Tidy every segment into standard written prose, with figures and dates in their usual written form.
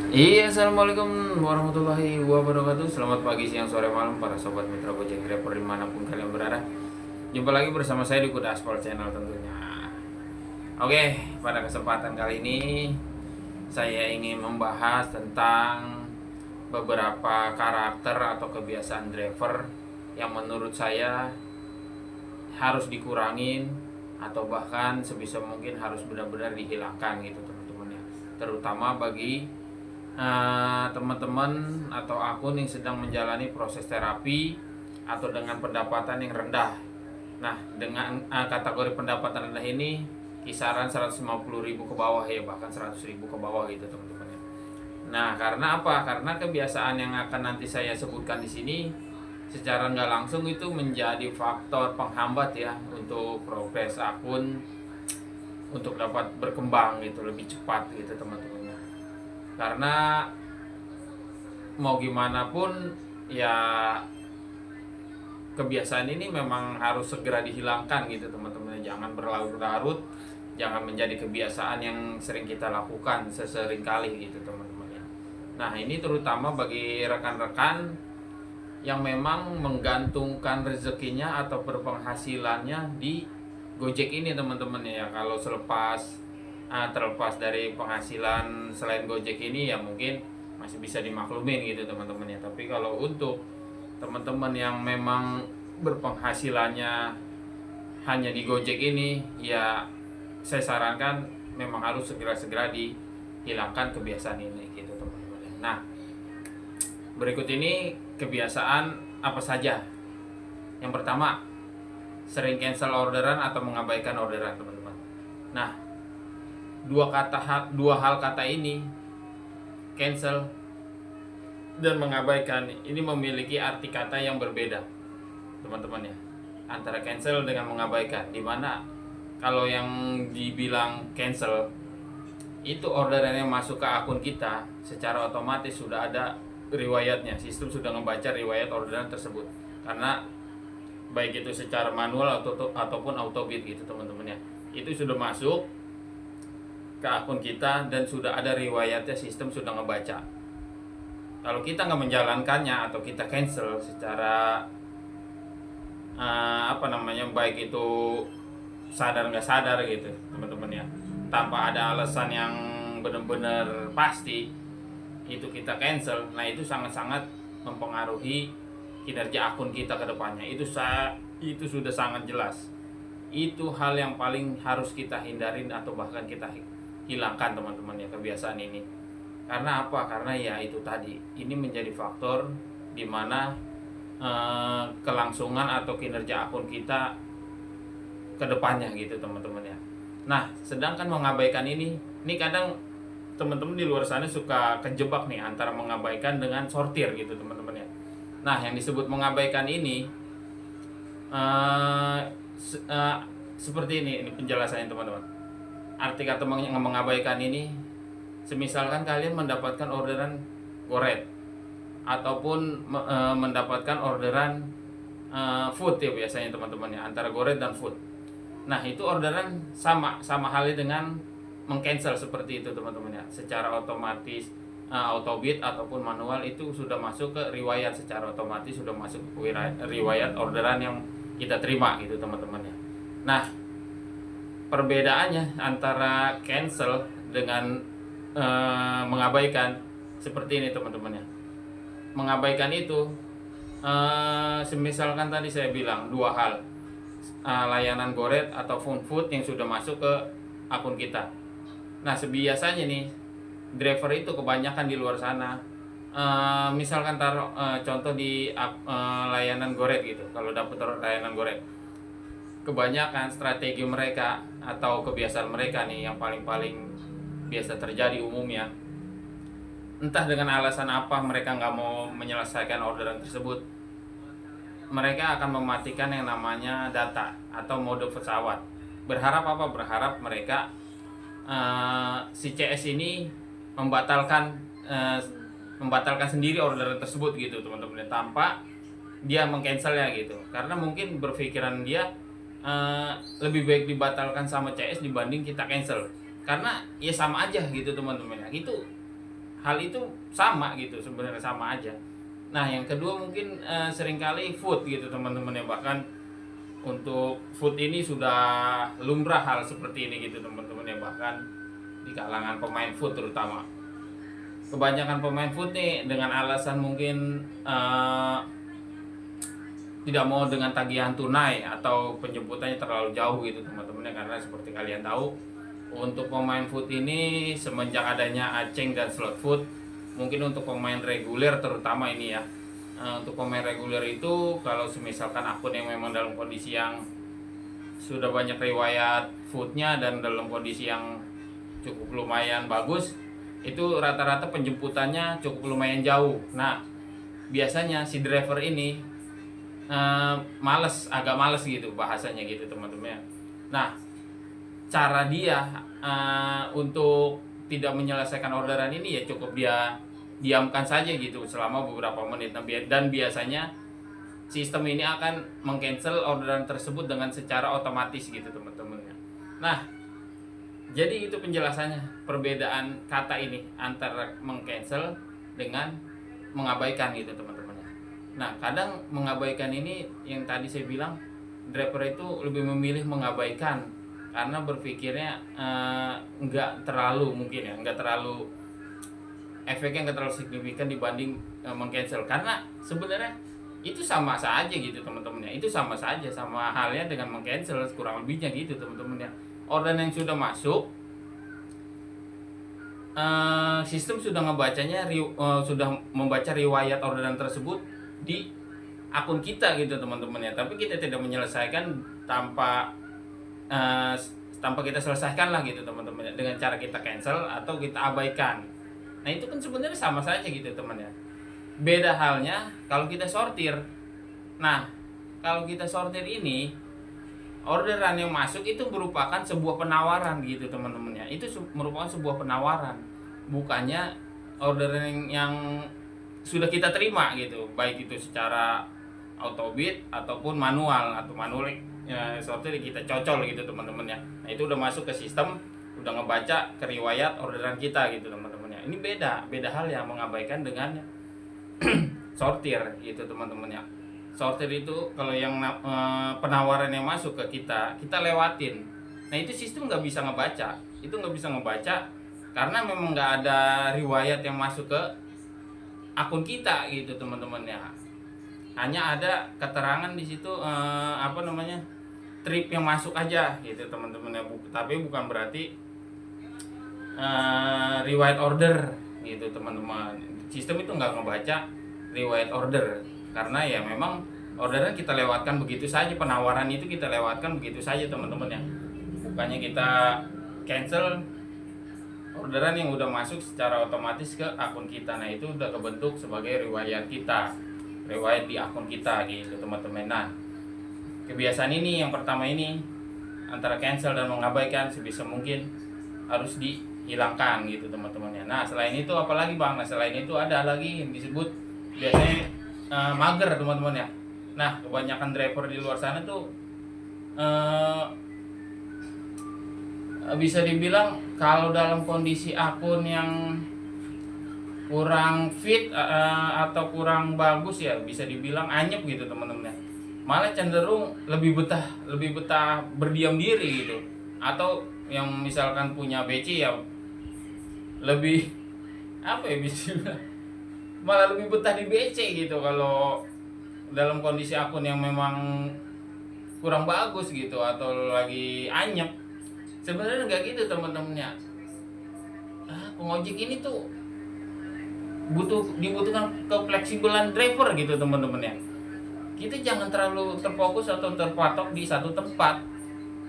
Iya, assalamualaikum warahmatullahi wabarakatuh. Selamat pagi, siang, sore, malam para sobat mitra Gojek Grabber dimanapun kalian berada. Jumpa lagi bersama saya di Kuda Aspal Channel tentunya. Oke, pada kesempatan kali ini saya ingin membahas tentang beberapa karakter atau kebiasaan driver yang menurut saya harus dikurangin atau bahkan sebisa mungkin harus benar-benar dihilangkan gitu teman-teman ya. Terutama bagi teman-teman atau akun yang sedang menjalani proses terapi atau dengan pendapatan yang rendah. Nah, dengan kategori pendapatan rendah ini kisaran 150.000 ke bawah ya, bahkan 100.000 ke bawah gitu teman-teman ya. Nah, karena apa? Karena kebiasaan yang akan nanti saya sebutkan di sini secara nggak langsung itu menjadi faktor penghambat ya untuk progres akun untuk dapat berkembang gitu lebih cepat gitu teman-teman ya. Karena mau gimana pun ya kebiasaan ini memang harus segera dihilangkan gitu teman-teman. Jangan berlarut-larut, jangan menjadi kebiasaan yang sering kita lakukan sesering kali gitu teman-teman ya. Nah, ini terutama bagi rekan-rekan yang memang menggantungkan rezekinya atau berpenghasilannya di Gojek ini teman-teman ya. Kalau terlepas dari penghasilan selain Gojek ini ya mungkin masih bisa dimaklumin gitu teman-teman ya. Tapi kalau untuk teman-teman yang memang berpenghasilannya hanya di Gojek ini ya, saya sarankan memang harus segera-segera dihilangkan kebiasaan ini gitu teman-teman. Nah, berikut ini kebiasaan apa saja. Yang pertama, sering cancel orderan atau mengabaikan orderan teman-teman. Nah, dua hal kata ini, cancel dan mengabaikan, ini memiliki arti kata yang berbeda teman-teman ya, antara cancel dengan mengabaikan. Dimana kalau yang dibilang cancel itu orderan yang masuk ke akun kita secara otomatis sudah ada riwayatnya, sistem sudah membaca riwayat orderan tersebut, karena baik itu secara manual ataupun autobid gitu teman-teman ya, itu sudah masuk ke akun kita dan sudah ada riwayatnya, sistem sudah ngebaca. Kalau kita nggak menjalankannya atau kita cancel secara baik itu sadar nggak sadar gitu teman-teman ya, tanpa ada alasan yang benar-benar pasti, itu kita cancel, nah itu sangat-sangat mempengaruhi kinerja akun kita ke depannya. Itu sudah sangat jelas. Itu hal yang paling harus kita hindarin atau bahkan kita hilangkan teman-teman ya, kebiasaan ini. Karena apa? Karena ya itu tadi, ini menjadi faktor di mana kelangsungan atau kinerja akun kita ke depannya gitu teman-teman ya. Nah, sedangkan mengabaikan ini kadang teman-teman di luar sana suka kejebak nih antara mengabaikan dengan sortir gitu teman-teman ya. Nah, yang disebut mengabaikan ini uh, seperti ini penjelasannya teman-teman. Arti kata mengabaikan ini, semisalkan kalian mendapatkan orderan goret ataupun mendapatkan orderan food ya biasanya teman-teman ya, antara goret dan food. Nah, itu orderan sama halnya dengan mengcancel seperti itu teman-teman ya. Secara otomatis autobid ataupun manual itu sudah masuk ke riwayat, secara otomatis sudah masuk ke riwayat orderan yang kita terima gitu teman-teman ya. Nah, perbedaannya antara cancel dengan mengabaikan seperti ini teman-teman ya. Mengabaikan itu semisalkan tadi saya bilang dua hal, layanan goret atau food yang sudah masuk ke akun kita. Nah, biasanya nih driver itu kebanyakan di luar sana, misalkan taruh contoh di layanan goret gitu. Kalau dapat layanan goret, kebanyakan strategi mereka atau kebiasaan mereka nih yang paling biasa terjadi umumnya, entah dengan alasan apa mereka nggak mau menyelesaikan orderan tersebut, mereka akan mematikan yang namanya data atau mode pesawat. Berharap apa? Berharap mereka si CS ini membatalkan sendiri orderan tersebut gitu teman-teman, tanpa dia mengcancelnya gitu. Karena mungkin berpikiran dia lebih baik dibatalkan sama CS dibanding kita cancel, karena ya sama aja gitu teman-teman ya. Itu hal itu sama gitu, sebenarnya sama aja. Nah yang kedua mungkin seringkali food gitu teman-teman ya, bahkan untuk food ini sudah lumrah hal seperti ini gitu teman-teman ya, bahkan di kalangan pemain food terutama. Kebanyakan pemain food nih dengan alasan mungkin tidak mau dengan tagihan tunai atau penjemputannya terlalu jauh gitu teman-teman ya, karena seperti kalian tahu untuk pemain food ini semenjak adanya Aceng dan slot food, mungkin untuk pemain reguler terutama ini ya, untuk pemain reguler itu kalau misalkan akun yang memang dalam kondisi yang sudah banyak riwayat foodnya dan dalam kondisi yang cukup lumayan bagus, itu rata-rata penjemputannya cukup lumayan jauh. Nah biasanya si driver ini agak males gitu bahasanya gitu teman-teman ya. Nah cara dia untuk tidak menyelesaikan orderan ini ya cukup dia diamkan saja gitu selama beberapa menit. Dan biasanya sistem ini akan mengcancel orderan tersebut dengan secara otomatis gitu teman-teman ya. Nah jadi itu penjelasannya, perbedaan kata ini antara mengcancel dengan mengabaikan gitu teman-teman ya. Nah kadang mengabaikan ini yang tadi saya bilang, driver itu lebih memilih mengabaikan karena berpikirnya nggak terlalu mungkin ya, nggak terlalu efeknya nggak terlalu signifikan dibanding mengcancel, karena sebenarnya itu sama saja gitu teman-teman ya, itu sama saja, sama halnya dengan mengcancel kurang lebihnya gitu teman-teman ya. Orderan yang sudah masuk, sistem sudah ngebacanya, sudah membaca riwayat orderan tersebut di akun kita gitu teman-teman ya, tapi kita tidak menyelesaikan tanpa kita selesaikan lah gitu teman-teman ya, dengan cara kita cancel atau kita abaikan. Nah itu kan sebenarnya sama saja gitu teman ya. Beda halnya kalau kita sortir. Nah kalau kita sortir ini, orderan yang masuk itu merupakan sebuah penawaran gitu teman-teman ya. Itu merupakan sebuah penawaran, bukannya orderan yang sudah kita terima gitu, baik itu secara autobid ataupun manual ya, sortir kita cocol gitu teman-teman ya. Nah itu udah masuk ke sistem, udah ngebaca ke riwayat orderan kita gitu teman-teman ya. Ini beda hal yang mengabaikan dengan sortir gitu teman-teman ya. Sortir itu kalau yang penawaran yang masuk ke kita lewatin. Nah itu sistem nggak bisa ngebaca, karena memang nggak ada riwayat yang masuk ke akun kita gitu teman-teman ya. Hanya ada keterangan di situ trip yang masuk aja gitu teman-teman ya. Tapi bukan berarti riwayat order gitu teman-teman. Sistem itu nggak ngebaca riwayat order, karena ya memang orderan kita lewatkan begitu saja, penawaran itu kita lewatkan begitu saja teman-teman ya. Bukannya kita cancel orderan yang udah masuk secara otomatis ke akun kita. Nah itu udah kebentuk sebagai riwayat kita, riwayat di akun kita gitu teman-teman. Nah kebiasaan ini yang pertama ini antara cancel dan mengabaikan sebisa mungkin harus dihilangkan gitu teman-teman ya. Nah selain itu apalagi bang? Nah selain itu ada lagi yang disebut biasanya mager teman-teman ya. Nah kebanyakan driver di luar sana tuh bisa dibilang kalau dalam kondisi akun yang kurang fit atau kurang bagus ya, bisa dibilang anyep gitu teman-teman ya. Malah cenderung lebih betah berdiam diri gitu. Atau yang misalkan punya BC ya lebih bisa malah lebih betah di BC gitu kalau dalam kondisi akun yang memang kurang bagus gitu atau lagi anyep. Sebenarnya nggak gitu teman-temannya. Pengojek ini tuh dibutuhkan kefleksibelan driver gitu teman-teman ya. Kita jangan terlalu terfokus atau terpatok di satu tempat.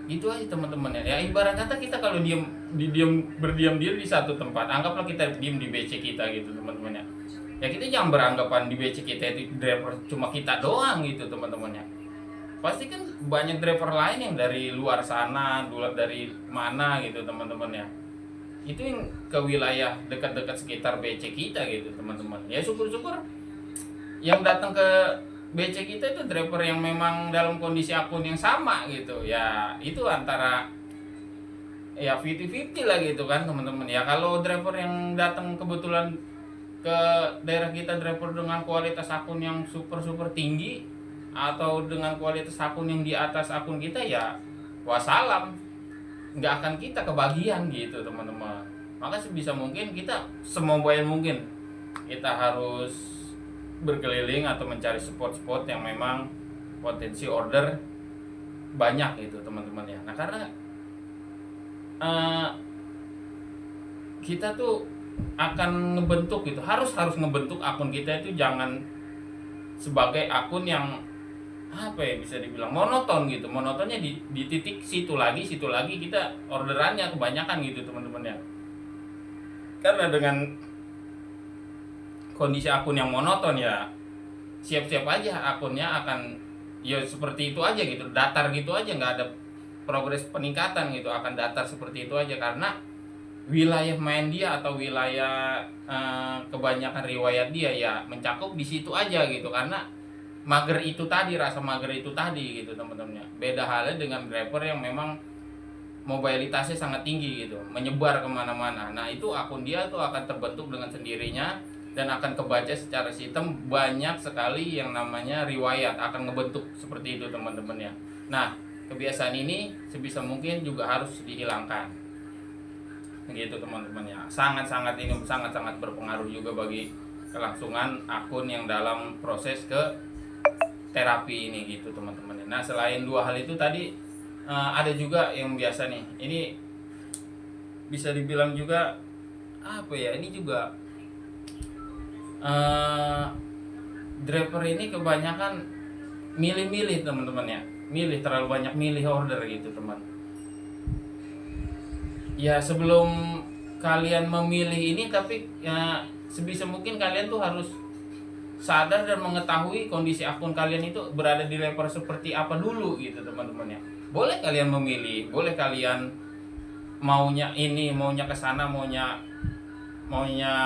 Gitu aja teman-teman ya. Ya ibarat kata kita kalau berdiam diri di satu tempat, anggaplah kita diam di BC kita gitu teman-teman ya. Ya kita jangan beranggapan di BC kita itu driver cuma kita doang gitu teman-teman ya. Pasti kan banyak driver lain yang dari luar sana, dari mana gitu teman-teman ya. Itu yang ke wilayah dekat-dekat sekitar BC kita gitu teman-teman. Ya syukur-syukur yang datang ke BC kita itu driver yang memang dalam kondisi akun yang sama gitu. Ya itu antara ya 50-50 lah gitu kan teman-teman ya. Kalau driver yang datang kebetulan ke daerah kita, driver dengan kualitas akun yang super super tinggi atau dengan kualitas akun yang di atas akun kita, ya wassalam, nggak akan kita kebagian gitu teman-teman. Maka sebisa mungkin kita semobile mungkin kita harus berkeliling atau mencari spot-spot yang memang potensi order banyak gitu teman-teman ya. Nah karena kita tuh akan ngebentuk gitu, harus ngebentuk akun kita itu jangan sebagai akun yang apa ya, bisa dibilang monoton gitu. Monotonnya di titik situ lagi kita orderannya kebanyakan gitu teman-teman ya. Karena dengan kondisi akun yang monoton ya siap-siap aja akunnya akan ya seperti itu aja gitu, datar gitu aja, nggak ada progres peningkatan gitu, akan datar seperti itu aja. Karena wilayah main dia atau wilayah kebanyakan riwayat dia ya mencakup di situ aja gitu. Karena mager itu tadi, rasa mager itu tadi gitu teman-teman ya. Beda halnya dengan driver yang memang mobilitasnya sangat tinggi gitu, menyebar kemana-mana. Nah itu akun dia tuh akan terbentuk dengan sendirinya dan akan kebaca secara sistem. Banyak sekali yang namanya riwayat akan ngebentuk seperti itu teman-teman ya. Nah kebiasaan ini sebisa mungkin juga harus dihilangkan gitu teman-teman ya. Sangat-sangat berpengaruh juga bagi kelangsungan akun yang dalam proses ke terapi ini gitu teman-teman. Nah selain dua hal itu tadi ada juga yang biasa nih, ini bisa dibilang juga apa ya, ini juga driver ini kebanyakan milih-milih teman-teman ya, terlalu banyak milih order gitu teman. Ya sebelum kalian memilih ini, tapi ya sebisa mungkin kalian tuh harus sadar dan mengetahui kondisi akun kalian itu berada di level seperti apa dulu gitu teman-teman ya. Boleh kalian memilih, boleh kalian maunya ini, maunya ke sana, maunya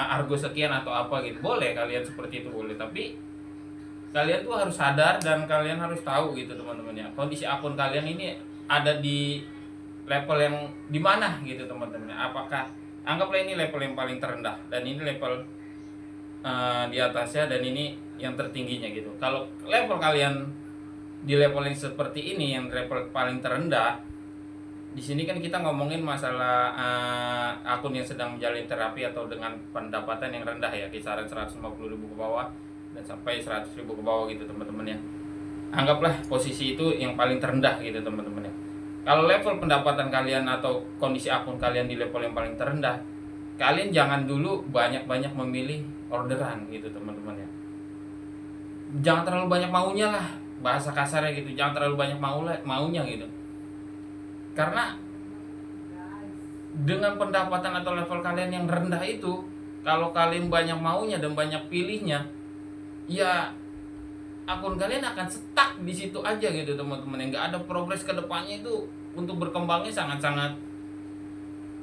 argo sekian atau apa gitu, boleh kalian seperti itu, boleh. Tapi kalian tuh harus sadar dan kalian harus tahu gitu teman-teman ya, kondisi akun kalian ini ada di level yang di mana gitu teman-teman ya. Apakah anggaplah ini level yang paling terendah dan ini level di atasnya dan ini yang tertingginya gitu. Kalau level kalian di level yang seperti ini, yang level paling terendah, di sini kan kita ngomongin masalah akun yang sedang menjalani terapi atau dengan pendapatan yang rendah ya, kisaran 150.000 ke bawah dan sampai 100.000 ke bawah gitu teman-teman ya. Anggaplah posisi itu yang paling terendah gitu teman-teman ya. Kalau level pendapatan kalian atau kondisi akun kalian di level yang paling terendah, kalian jangan dulu banyak-banyak memilih orderan gitu teman-teman ya. Jangan terlalu banyak maunya lah, bahasa kasarnya gitu, jangan terlalu banyak maunya gitu. Karena dengan pendapatan atau level kalian yang rendah itu, kalau kalian banyak maunya dan banyak pilihnya, ya akun kalian akan stuck di situ aja gitu teman-teman. Nggak ada progres ke depannya, itu untuk berkembangnya sangat-sangat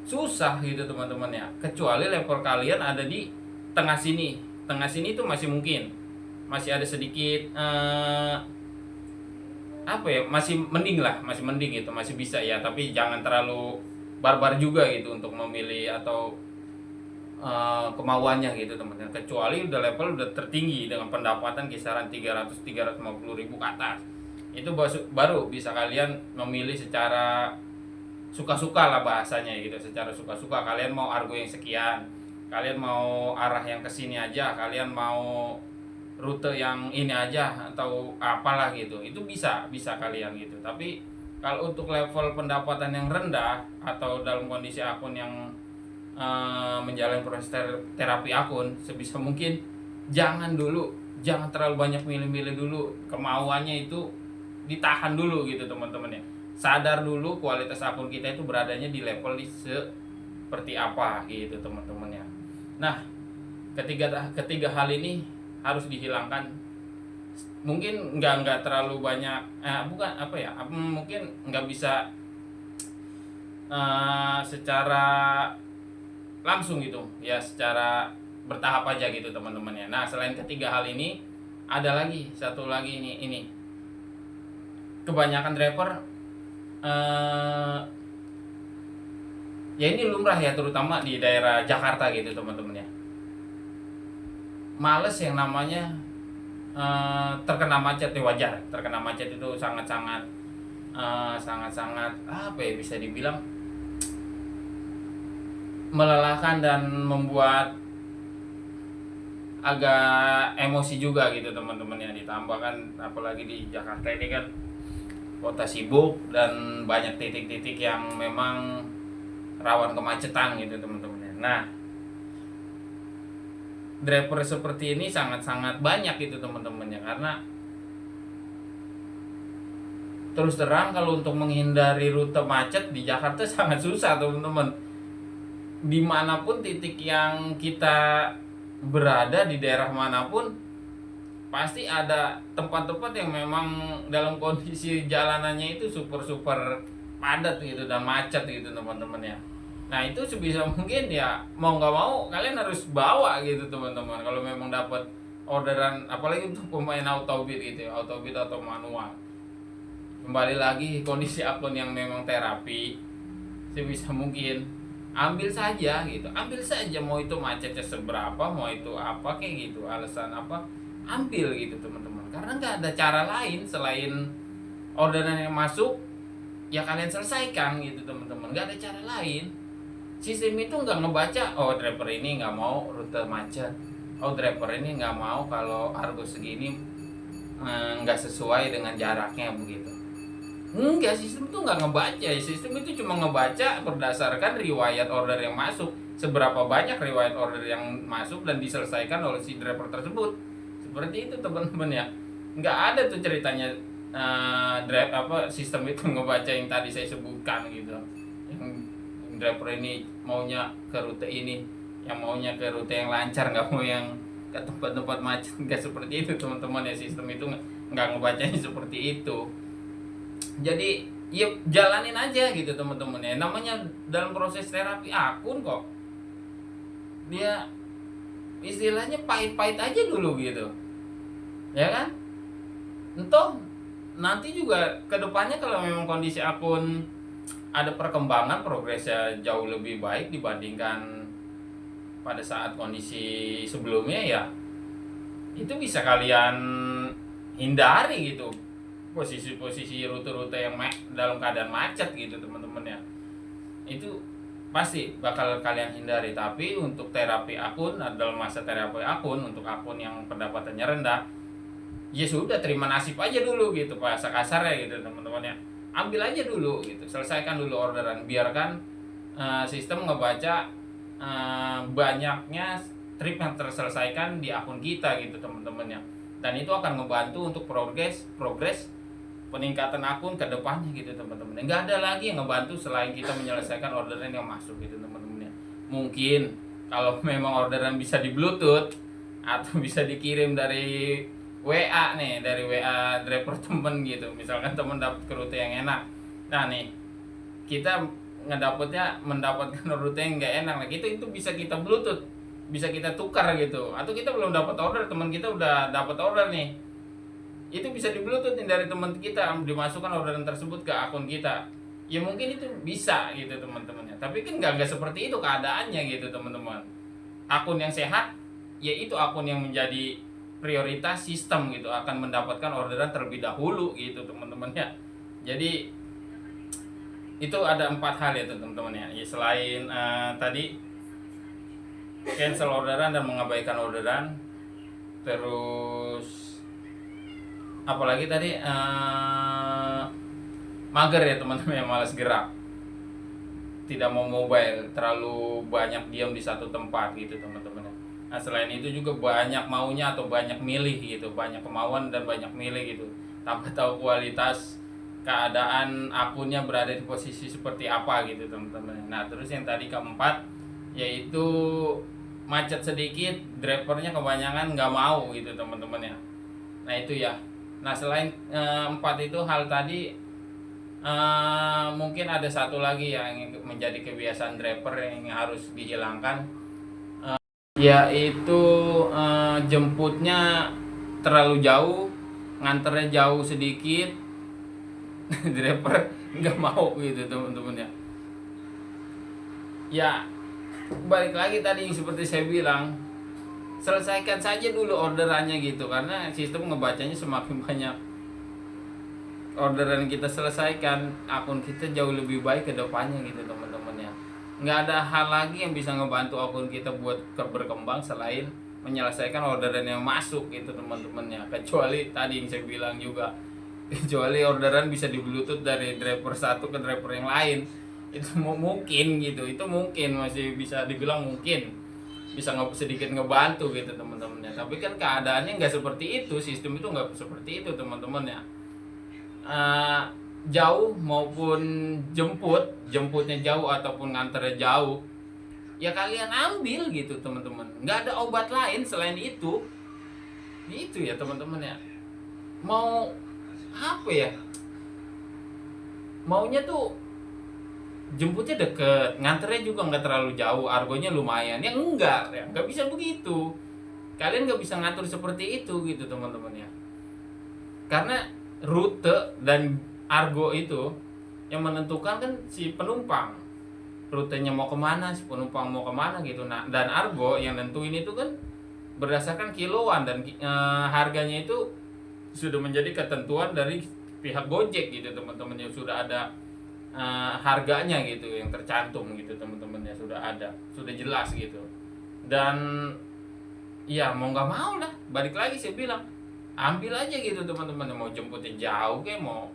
susah gitu teman-teman ya. Kecuali level kalian ada di tengah sini itu masih mungkin, masih ada sedikit apa ya, masih mending gitu, masih bisa ya. Tapi jangan terlalu barbar juga gitu untuk memilih atau kemauannya gitu teman-teman. Kecuali udah level udah tertinggi dengan pendapatan kisaran 350.000 ke atas, itu baru bisa kalian memilih secara suka-suka lah bahasanya gitu. Secara suka-suka kalian mau argo yang sekian, kalian mau arah yang kesini aja, kalian mau rute yang ini aja atau apalah gitu, itu bisa kalian gitu. Tapi kalau untuk level pendapatan yang rendah atau dalam kondisi akun yang menjalani proses terapi akun, sebisa mungkin jangan terlalu banyak milih-milih dulu. Kemauannya itu ditahan dulu gitu teman-teman ya. Sadar dulu kualitas akun kita itu beradanya di level seperti apa gitu teman-teman ya. Nah ketiga hal ini harus dihilangkan. Mungkin nggak terlalu banyak, bukan apa ya, mungkin nggak bisa secara langsung gitu ya, secara bertahap aja gitu teman-teman ya. Nah selain ketiga hal ini, ada lagi satu lagi, ini kebanyakan driver Ya ini lumrah ya, terutama di daerah Jakarta gitu teman-teman ya. Males yang namanya terkena macet, ya wajar. Terkena macet itu sangat-sangat sangat-sangat apa ya, bisa dibilang melelahkan dan membuat agak emosi juga gitu teman-teman ya. Ditambah kan apalagi di Jakarta ini kan kota sibuk dan banyak titik-titik yang memang rawan kemacetan gitu teman-teman ya. Nah, driver seperti ini sangat-sangat banyak gitu teman-teman ya, karena terus terang kalau untuk menghindari rute macet di Jakarta sangat susah teman-teman. Dimanapun titik yang kita berada, di daerah manapun pasti ada tempat-tempat yang memang dalam kondisi jalanannya itu super padat gitu dan macet gitu teman-teman ya. Nah itu sebisa mungkin ya mau nggak mau kalian harus bawa gitu teman-teman, kalau memang dapat orderan, apalagi untuk pemain autobit gitu ya, autobit atau manual. Kembali lagi kondisi akun yang memang terapi, sebisa mungkin ambil saja gitu, ambil saja, mau itu macetnya seberapa, mau itu apa kayak gitu, alasan apa, ambil gitu teman-teman, karena nggak ada cara lain selain orderan yang masuk ya kalian selesaikan gitu teman-teman, nggak ada cara lain. Sistem itu nggak ngebaca, oh driver ini nggak mau rute macet, oh driver ini nggak mau kalau argo segini nggak sesuai dengan jaraknya begitu. Enggak, sistem itu nggak ngebaca. Sistem itu cuma ngebaca berdasarkan riwayat order yang masuk, seberapa banyak riwayat order yang masuk dan diselesaikan oleh si driver tersebut. Seperti itu teman-teman ya. Nggak ada tuh ceritanya sistem itu ngebaca yang tadi saya sebutkan gitu. Yang driver ini maunya ke rute ini, yang maunya ke rute yang lancar, nggak mau yang ke tempat-tempat macet. Nggak seperti itu teman-teman ya, sistem itu nggak ngebacanya seperti itu. Jadi ya jalanin aja gitu teman-teman ya, namanya dalam proses terapi akun kok, dia istilahnya pahit-pahit aja dulu gitu ya kan. Entah nanti juga kedepannya kalau memang kondisi akun ada perkembangan, progresnya jauh lebih baik dibandingkan pada saat kondisi sebelumnya, ya itu bisa kalian hindari gitu posisi-posisi rute-rute yang dalam keadaan macet gitu teman-teman ya. Itu pasti bakal kalian hindari. Tapi untuk terapi akun, dalam masa terapi akun, untuk akun yang pendapatannya rendah, ya sudah terima nasib aja dulu gitu, bahasa kasarnya gitu teman-teman ya. Ambil aja dulu gitu, selesaikan dulu orderan, biarkan sistem ngebaca banyaknya trip yang terselesaikan di akun kita gitu teman-teman ya. Dan itu akan membantu untuk progres peningkatan akun ke depannya gitu teman-teman. Enggak ada lagi yang ngebantu selain kita menyelesaikan orderan yang masuk gitu teman-teman ya. Mungkin kalau memang orderan bisa di Bluetooth atau bisa dikirim dari WA nih, dari WA driver temen gitu. Misalkan temen dapat ke rute yang enak. Nah nih, kita mendapatkan rute yang enggak enak. Nah, itu bisa kita Bluetooth, bisa kita tukar gitu. Atau kita belum dapat order, teman kita udah dapat order nih, itu bisa di Bluetooth dari teman kita, dimasukkan orderan tersebut ke akun kita. Ya mungkin itu bisa gitu teman-teman ya. Tapi kan nggak seperti itu keadaannya gitu teman-teman. Akun yang sehat, yaitu akun yang menjadi prioritas sistem gitu, akan mendapatkan orderan terlebih dahulu gitu teman-teman ya. Jadi itu ada 4 hal ya teman-teman ya. Ya selain tadi cancel orderan dan mengabaikan orderan, terus apalagi tadi mager ya teman-teman yang malas gerak, tidak mau mobile, terlalu banyak diam di satu tempat gitu teman-teman. Nah selain itu juga banyak maunya atau banyak milih gitu, banyak kemauan dan banyak milih gitu, tanpa tahu kualitas keadaan akunnya berada di posisi seperti apa gitu teman-teman. Nah terus yang tadi keempat, yaitu macet sedikit, drivernya kebanyakan nggak mau gitu teman-teman ya. Nah itu ya. Nah selain 4 itu hal tadi, mungkin ada satu lagi yang menjadi kebiasaan driver yang harus dihilangkan, yaitu jemputnya terlalu jauh, nganternya jauh sedikit. Driver nggak mau gitu teman-teman ya. Ya, balik lagi tadi seperti saya bilang, selesaikan saja dulu orderannya gitu, karena sistem ngebacanya semakin banyak orderan kita selesaikan, akun kita jauh lebih baik ke depannya gitu teman-teman ya. Nggak ada hal lagi yang bisa ngebantu akun kita buat berkembang selain menyelesaikan orderan yang masuk gitu teman-teman ya. Kecuali tadi yang saya bilang juga, kecuali orderan bisa di bluetooth dari driver satu ke driver yang lain, itu mungkin gitu, itu mungkin masih bisa dibilang mungkin bisa sedikit ngebantu gitu teman-teman ya. Tapi kan keadaannya nggak seperti itu, sistem itu nggak seperti itu teman-teman ya. uh, Jauh maupun jemputnya jauh ataupun nganternya jauh, ya kalian ambil gitu teman-teman. Nggak ada obat lain selain itu ya teman-teman ya. Mau apa ya, maunya tuh jemputnya deket, nganternya juga nggak terlalu jauh, argonya lumayan, ya nggak bisa begitu. Kalian nggak bisa ngatur seperti itu gitu teman-teman ya, karena rute dan argo itu yang menentukan kan si penumpang, rutenya mau kemana, si penumpang mau kemana gitu. Nah, dan argo yang nentuin itu kan berdasarkan kiloan, dan harganya itu sudah menjadi ketentuan dari pihak Gojek gitu teman-teman ya. Sudah ada harganya gitu yang tercantum gitu teman-teman ya, sudah jelas gitu. Dan ya mau nggak mau lah, balik lagi saya bilang, ambil aja gitu teman-teman. Mau jemputnya jauh kayak mau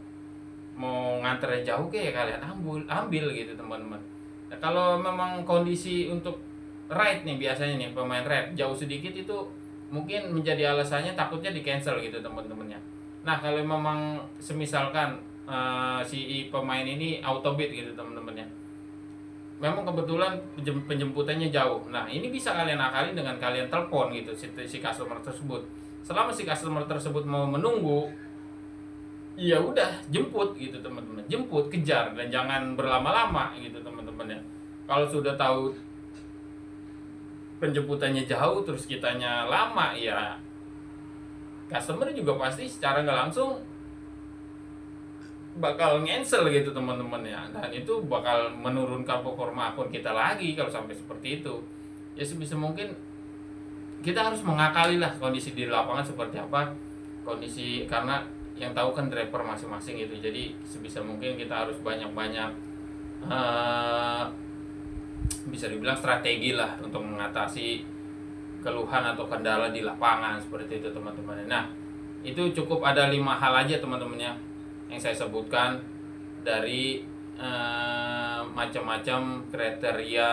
nganternya jauh kayak kalian ambil gitu teman-teman. Nah, kalau memang kondisi untuk ride nih, biasanya nih pemain ride jauh sedikit itu mungkin menjadi alasannya takutnya di cancel gitu teman-temannya. Nah, kalau memang semisalkan si pemain ini autobid gitu teman-teman ya, memang kebetulan penjemputannya jauh, nah ini bisa kalian akalin dengan kalian telepon gitu si customer tersebut. Selama si customer tersebut mau menunggu, ya udah jemput gitu teman-teman, jemput, kejar, dan jangan berlama-lama gitu teman-teman ya. Kalau sudah tahu penjemputannya jauh terus kitanya lama, ya customer juga pasti secara nggak langsung bakal cancel gitu teman-teman ya, dan itu bakal menurunkan performa akun kita lagi kalau sampai seperti itu. Ya sebisa mungkin kita harus mengakali lah kondisi di lapangan seperti apa kondisi, karena yang tahu kan driver masing-masing gitu. Jadi sebisa mungkin kita harus banyak-banyak bisa dibilang strategi lah untuk mengatasi keluhan atau kendala di lapangan seperti itu teman-teman. Nah, itu cukup ada 5 hal aja teman-teman ya yang saya sebutkan dari macam-macam kriteria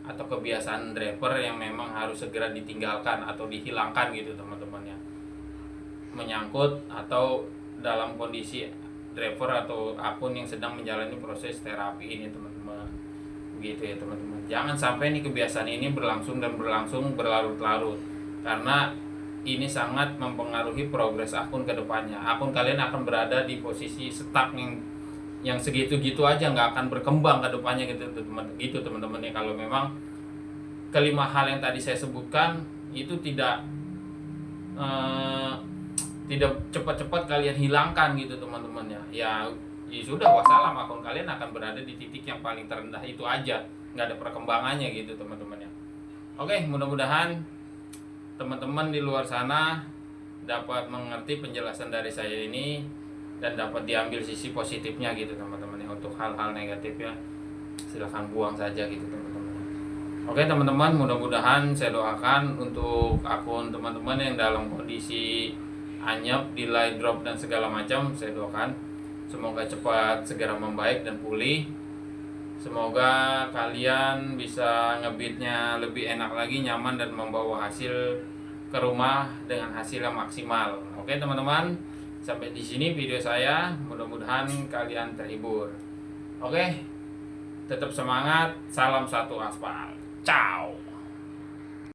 atau kebiasaan driver yang memang harus segera ditinggalkan atau dihilangkan gitu teman-teman ya, menyangkut atau dalam kondisi driver atau akun yang sedang menjalani proses terapi ini teman-teman, gitu ya teman-teman. Jangan sampai nih kebiasaan ini berlangsung berlarut-larut, karena ini sangat mempengaruhi progres akun ke depannya. Akun kalian akan berada di posisi stuck yang segitu-gitu aja, nggak akan berkembang ke depannya gitu teman-teman ya. Kalau memang kelima hal yang tadi saya sebutkan itu tidak cepat-cepat kalian hilangkan gitu teman-teman ya sudah wassalam, akun kalian akan berada di titik yang paling terendah itu aja, nggak ada perkembangannya gitu teman-teman ya. Oke, mudah-mudahan teman-teman di luar sana dapat mengerti penjelasan dari saya ini dan dapat diambil sisi positifnya gitu teman-teman ya. Untuk hal-hal negatifnya silahkan buang saja gitu teman-teman. Oke teman-teman, mudah-mudahan saya doakan untuk akun teman-teman yang dalam kondisi anyep, delay, drop dan segala macam, saya doakan semoga cepat segera membaik dan pulih. Semoga kalian bisa ngebitnya lebih enak lagi, nyaman, dan membawa hasil ke rumah dengan hasil yang maksimal. Oke teman-teman, sampai di sini video saya. Mudah-mudahan kalian terhibur. Oke, tetap semangat. Salam satu aspal. Ciao.